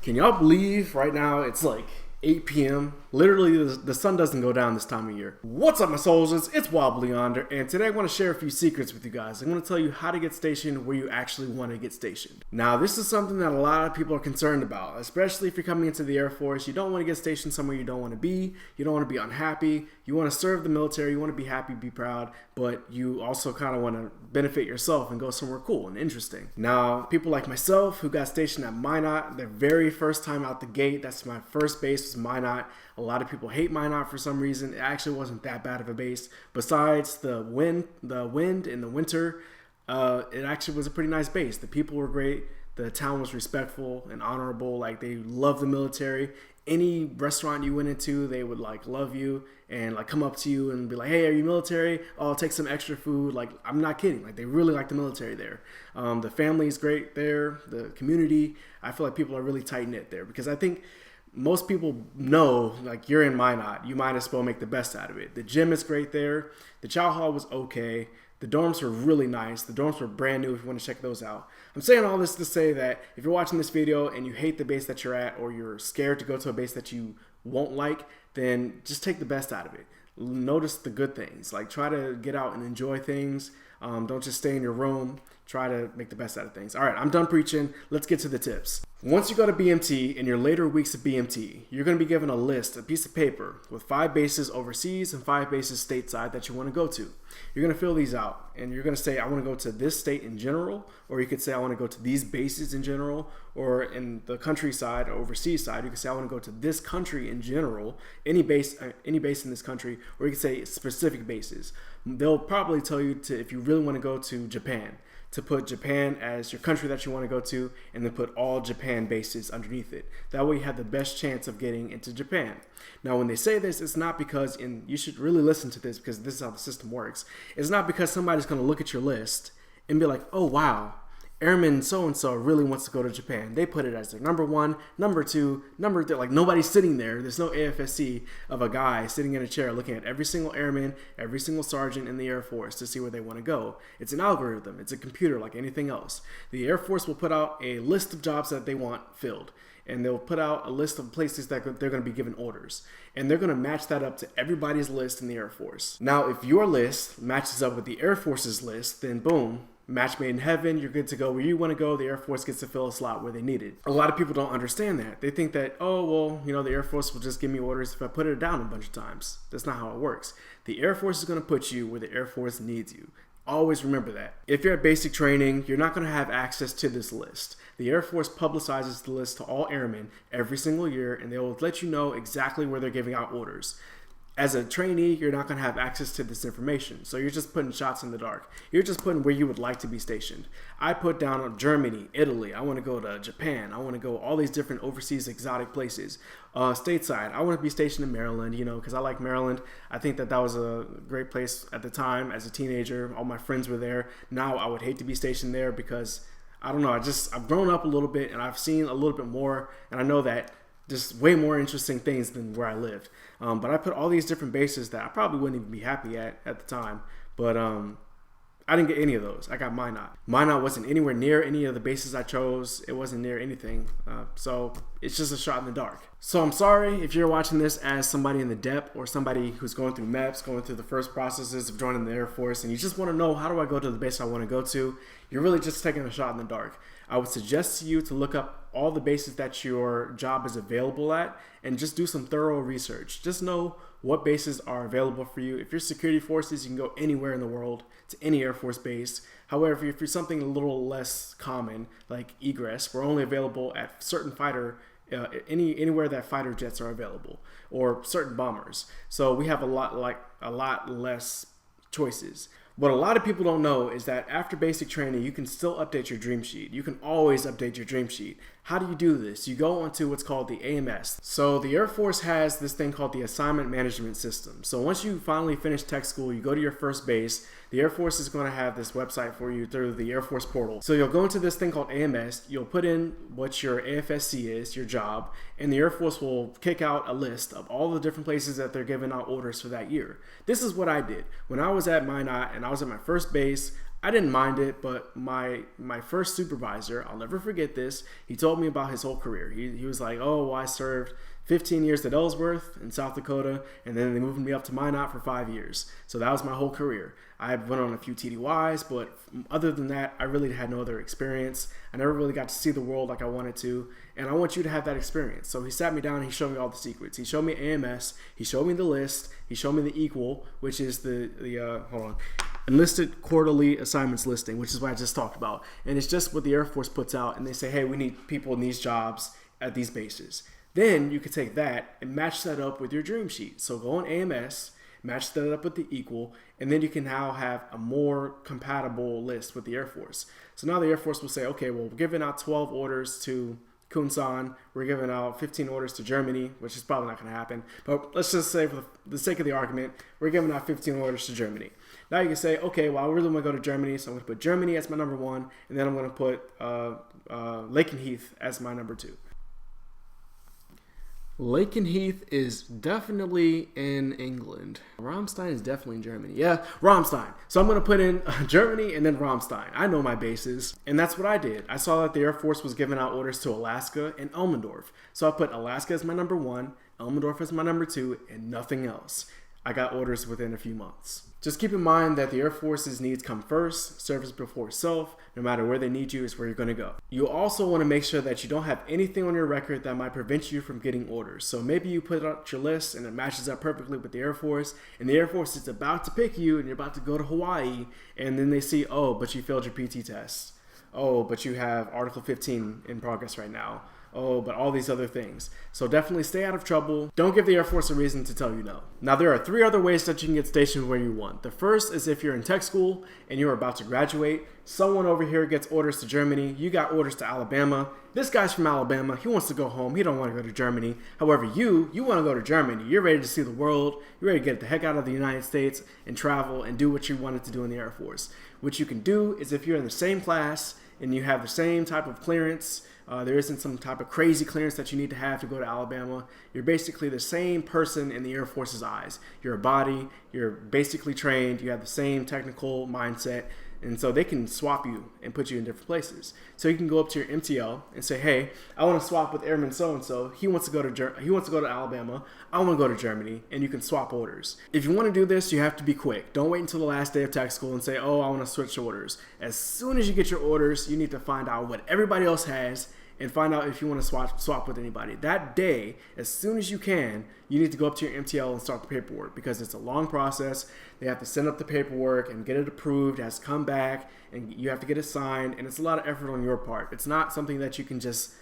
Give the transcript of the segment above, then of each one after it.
Can y'all believe right now it's like 8 p.m. Literally, the sun doesn't go down this time of year. What's up, my soldiers? It's WildBlueYonder, and today I want to share a few secrets with you guys. I'm going to tell you how to get stationed where you actually want to get stationed. Now, this is something that a lot of people are concerned about, especially if you're coming into the Air Force. You don't want to get stationed somewhere you don't want to be. You don't want to be unhappy. You want to serve the military. You want to be happy, be proud, but you also kind of want to benefit yourself and go somewhere cool and interesting. Now, people like myself who got stationed at Minot, their very first time out the gate, that's my first base was Minot. A lot of people hate Minot for some reason. It actually wasn't that bad of a base. Besides the wind in the winter, it actually was a pretty nice base. The people were great. The town was respectful and honorable. Like, they loved the military. Any restaurant you went into, they would like love you and like come up to you and be like, "Hey, are you military? Oh, I'll take some extra food." Like, I'm not kidding. Like, they really like the military there. The family is great there. The community, I feel like people are really tight knit there, because I think most people know, like, you're in Minot, you might as well make the best out of it. The gym is great there. The chow hall was okay. The dorms were really nice. The dorms were brand new if you want to check those out. I'm saying all this to say that if you're watching this video and you hate the base that you're at, or you're scared to go to a base that you won't like, then just take the best out of it. Notice the good things. Like, try to get out and enjoy things. Don't just stay in your room. Try to make the best out of things. All right, I'm done preaching. Let's get to the tips. Once you go to BMT, in your later weeks of BMT, you're going to be given a list, a piece of paper, with 5 bases overseas and 5 bases stateside that you want to go to. You're going to fill these out, and you're going to say, I want to go to this state in general, or you could say, I want to go to these bases in general, or in the countryside or overseas side, you could say, I want to go to this country in general, any base in this country, or you could say specific bases. They'll probably tell you to, if you really want to go to Japan, to put Japan as your country that you want to go to, and then put all Japan bases underneath it. That way you have the best chance of getting into Japan. Now, when they say this, it's not because, and you should really listen to this because this is how the system works, it's not because somebody's going to look at your list and be like, oh wow, Airmen so-and-so really wants to go to Japan. They put it as their number 1, number 2, number 3. Like, nobody's sitting there. There's no AFSC of a guy sitting in a chair looking at every single airman, every single sergeant in the Air Force to see where they want to go. It's an algorithm. It's a computer like anything else. The Air Force will put out a list of jobs that they want filled, and they'll put out a list of places that they're going to be given orders. And they're going to match that up to everybody's list in the Air Force. Now, if your list matches up with the Air Force's list, then boom, match made in heaven, you're good to go where you want to go. The Air Force gets to fill a slot where they need it. A lot of people don't understand that. They think that, oh, well, you know, the Air Force will just give me orders if I put it down a bunch of times. That's not how it works. The Air Force is going to put you where the Air Force needs you. Always remember that. If you're at basic training, you're not going to have access to this list. The Air Force publicizes the list to all airmen every single year, and they will let you know exactly where they're giving out orders. As a trainee, you're not going to have access to this information, so you're just putting shots in the dark. You're just putting where you would like to be stationed. I put down Germany, Italy. I want to go to Japan. I want to go all these different overseas exotic places. Stateside, I want to be stationed in Maryland, you know, because I like Maryland. I think that was a great place at the time as a teenager. All my friends were there. Now I would hate to be stationed there because, I don't know, I've grown up a little bit and I've seen a little bit more, and I know that just way more interesting things than where I lived. But I put all these different bases that I probably wouldn't even be happy at the time. But I didn't get any of those. I got Minot. Minot wasn't anywhere near any of the bases I chose. It wasn't near anything. So it's just a shot in the dark. So I'm sorry if you're watching this as somebody in the depth or somebody who's going through MEPS, going through the first processes of joining the Air Force, and you just want to know, how do I go to the base I want to go to? You're really just taking a shot in the dark. I would suggest to you to look up all the bases that your job is available at and just do some thorough research. Just know what bases are available for you. If you're security forces, you can go anywhere in the world to any Air Force base. However, if you're something a little less common, like egress, we're only available at certain fighter, anywhere that fighter jets are available, or certain bombers. So we have a lot less choices. What a lot of people don't know is that after basic training, you can still update your dream sheet. You can always update your dream sheet. How do you do this? You go onto what's called the AMS. So the Air Force has this thing called the Assignment Management System. So once you finally finish tech school, you go to your first base, the Air Force is going to have this website for you through the Air Force portal. So you'll go into this thing called AMS, you'll put in what your AFSC is, your job, and the Air Force will kick out a list of all the different places that they're giving out orders for that year. This is what I did. When I was at Minot and I was at my first base, I didn't mind it, but my first supervisor, I'll never forget this, he told me about his whole career. He was like, oh, well, I served 15 years at Ellsworth in South Dakota, and then they moved me up to Minot for 5 years. So that was my whole career. I went on a few TDYs, but other than that, I really had no other experience. I never really got to see the world like I wanted to, and I want you to have that experience. So he sat me down and he showed me all the secrets. He showed me AMS, he showed me the list, he showed me the EQUAL, which is the enlisted quarterly assignments listing, which is what I just talked about. And it's just what the Air Force puts out, and they say, hey, we need people in these jobs at these bases. Then you can take that and match that up with your dream sheet. So go on AMS, match that up with the EQUAL, and then you can now have a more compatible list with the Air Force. So now the Air Force will say, okay, well, we're giving out 12 orders to Kunsan, we're giving out 15 orders to Germany, which is probably not going to happen. But let's just say, for the sake of the argument, we're giving out 15 orders to Germany. Now you can say, okay, well, I really want to go to Germany, so I'm going to put Germany as my number one, and then I'm going to put Lakenheath as my number two. Lakenheath is definitely in England. Ramstein is definitely in Germany. Yeah, Ramstein. So I'm going to put in Germany and then Ramstein. I know my bases. And that's what I did. I saw that the Air Force was giving out orders to Alaska and Elmendorf. So I put Alaska as my number one, Elmendorf as my number two, and nothing else. I got orders within a few months. Just keep in mind that the Air Force's needs come first, service before self. No matter where they need you is where you're going to go. You also want to make sure that you don't have anything on your record that might prevent you from getting orders. So maybe you put out your list and it matches up perfectly with the Air Force, and the Air Force is about to pick you and you're about to go to Hawaii, and then they see, oh, but you failed your PT test. Oh, but you have Article 15 in progress right now. Oh, but all these other things. So definitely stay out of trouble. Don't give the Air Force a reason to tell you no. Now, there are 3 other ways that you can get stationed where you want. The first is if you're in tech school and you're about to graduate. Someone over here gets orders to Germany. You got orders to Alabama. This guy's from Alabama. He wants to go home. He don't want to go to Germany. However, you want to go to Germany. You're ready to see the world. You're ready to get the heck out of the United States and travel and do what you wanted to do in the Air Force. What you can do is if you're in the same class and you have the same type of clearance, there isn't some type of crazy clearance that you need to have to go to Alabama. You're basically the same person in the Air Force's eyes. You're a body, you're basically trained, you have the same technical mindset, and so they can swap you and put you in different places. So you can go up to your MTL and say, hey, I want to swap with Airman so-and-so. He wants to go to Alabama. I want to go to Germany, and you can swap orders. If you want to do this, you have to be quick. Don't wait until the last day of tech school and say, oh, I want to switch orders. As soon as you get your orders, you need to find out what everybody else has and find out if you want to swap with anybody. That day, as soon as you can, you need to go up to your MTL and start the paperwork, because it's a long process. They have to send up the paperwork and get it approved. It has to come back, and you have to get it signed, and it's a lot of effort on your part. It's not something that you can just,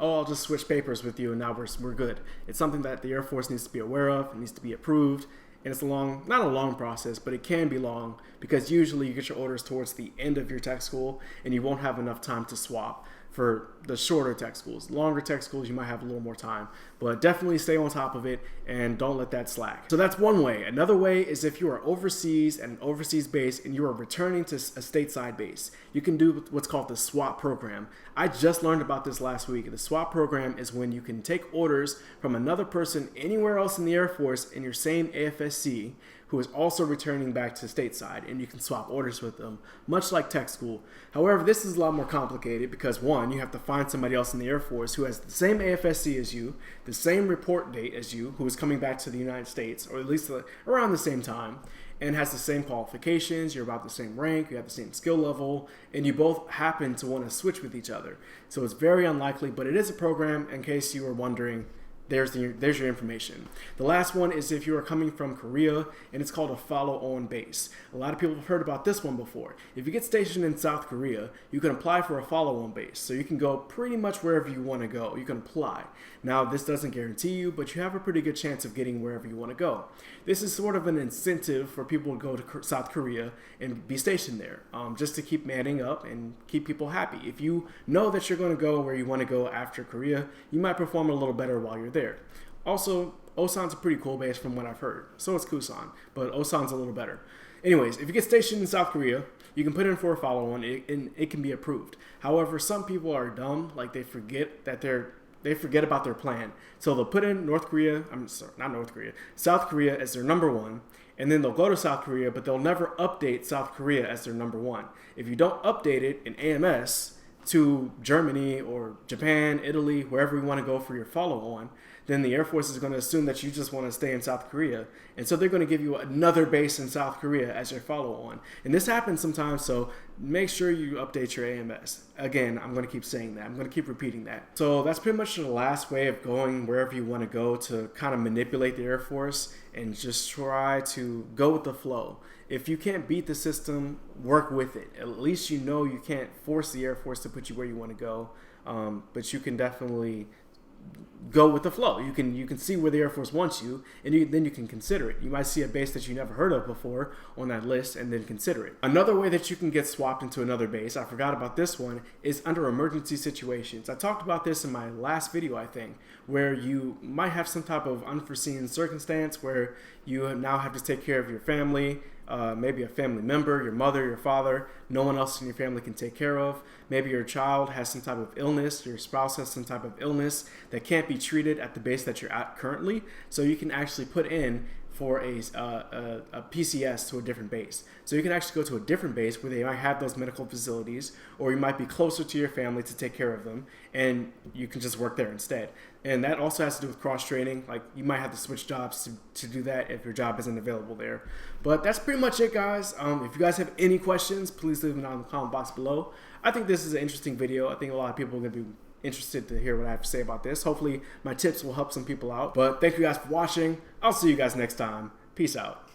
I'll just switch papers with you and now we're good. It's something that the Air Force needs to be aware of. It needs to be approved. And it's not a long process, but it can be long, because usually you get your orders towards the end of your tech school and you won't have enough time to swap. For the shorter tech schools. Longer tech schools, you might have a little more time, but definitely stay on top of it and don't let that slack. So that's one way. Another way is if you are overseas at an overseas base and you are returning to a stateside base. You can do what's called the SWAP program. I just learned about this last week. The SWAP program is when you can take orders from another person anywhere else in the Air Force in your same AFSC who is also returning back to stateside, and you can swap orders with them, much like tech school. However, this is a lot more complicated because, one, you have to find somebody else in the Air Force who has the same AFSC as you, the same report date as you, who is coming back to the United States, or at least around the same time, and has the same qualifications, you're about the same rank, you have the same skill level, and you both happen to want to switch with each other. So it's very unlikely, but it is a program. In case you were wondering, there's your information. The last one is if you are coming from Korea, and it's called a follow-on base. A lot of people have heard about this one before. If you get stationed in South Korea, you can apply for a follow-on base. So you can go pretty much wherever you want to go. You can apply. Now, this doesn't guarantee you, but you have a pretty good chance of getting wherever you want to go. This is sort of an incentive for people to go to South Korea and be stationed there, just to keep manning up and keep people happy. If you know that you're going to go where you want to go after Korea, you might perform a little better while you're there. Also, Osan's a pretty cool base from what I've heard. So is Kusan, but Osan's a little better. Anyways, if you get stationed in South Korea, you can put in for a follow-on, and it can be approved. However, some people are dumb, like they forget about their plan. So they'll put in South Korea as their number one, and then they'll go to South Korea, but they'll never update South Korea as their number one. If you don't update it in AMS to Germany or Japan, Italy, wherever you want to go for your follow-on, then the Air Force is going to assume that you just want to stay in South Korea. And so they're going to give you another base in South Korea as your follow-on. And this happens sometimes, so make sure you update your AMS. Again, I'm going to keep saying that. I'm going to keep repeating that. So that's pretty much the last way of going wherever you want to go to kind of manipulate the Air Force and just try to go with the flow. If you can't beat the system, work with it. At least you know you can't force the Air Force to put you where you want to go, but you can definitely go with the flow. You can see where the Air Force wants you, and then you can consider it. You might see a base that you never heard of before on that list and then consider it. Another way that you can get swapped into another base, I forgot about this one, is under emergency situations. I talked about this in my last video, I think, where you might have some type of unforeseen circumstance where you now have to take care of your family, maybe a family member, your mother, your father, no one else in your family can take care of. Maybe your child has some type of illness, your spouse has some type of illness that can't be treated at the base that you're at currently. So you can actually put in for a PCS to a different base. So you can actually go to a different base where they might have those medical facilities, or you might be closer to your family to take care of them, and you can just work there instead. And that also has to do with cross-training. Like, you might have to switch jobs to do that if your job isn't available there. But that's pretty much it, guys. If you guys have any questions, please leave them down in the comment box below. I think this is an interesting video. I think a lot of people are going to be interested to hear what I have to say about this. Hopefully my tips will help some people out. But thank you guys for watching. I'll see you guys next time. Peace out.